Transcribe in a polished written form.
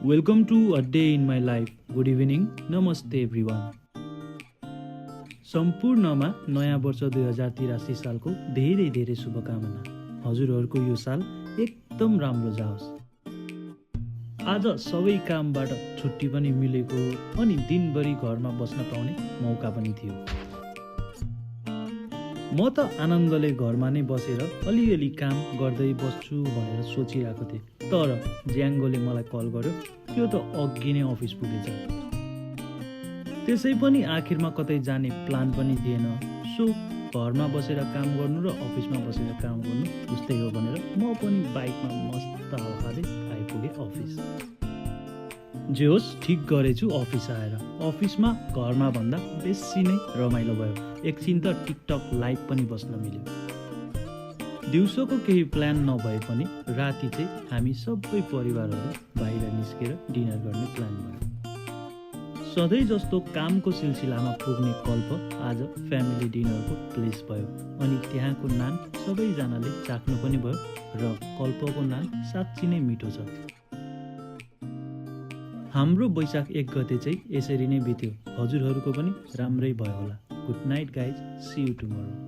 Welcome to a day in my life. Good evening. Namaste everyone. सम्पूर्णमा नयाँ वर्ष 2083 सालको धेरै धेरै शुभकामना। हजुरहरूको यो साल एकदम राम्रो जाओस्। आज सबै कामबाट छुट्टी पनि मिलेको अनि दिनभरि घरमा बस्न पाउने मौका पनि थियो। म त आनन्दले घरमा नै बसेर अलिअलि काम गर्दै बस्छु भनेर सोचिरहेको थिएँ, तर ज्याङ्गोले मलाई कल गर्यो। त्यो त अघि नै अफिस पुगेछ। त्यसै पनि आखिरमा कतै जाने प्लान पनि थिएन। सो घरमा बसेर काम गर्नु र अफिसमा बसेर काम गर्नु उस्तै हो भनेर म पनि बाइकमा मस्त हावा खाँदै आइपुगेँ अफिस। जे होस्, ठिक गरेछु अफिस आएर। अफिसमा घरमा भन्दा बेसी नै रमाइलो भयो। एकछिन त टिकटक लाइभ पनि बस्न मिल्यो। दिउँसोको केही प्लान नभए पनि राति चाहिँ हामी सबै परिवारहरू बाहिर निस्केर डिनर गर्ने प्लान भयो। सधैँ जस्तो कामको सिलसिलामा पुग्ने कल्प आज फ्यामिली डिनरको प्लेस भयो अनि त्यहाँको नान सबैजनाले चाख्नु पनि भयो र कल्पको नान साँच्ची नै मिठो छ। हाम्रो वैशाख 1 गते चाहिँ यसरी नै बित्यो। हजुरहरूको पनि राम्रै भयो होला। Good night guys, see you tomorrow.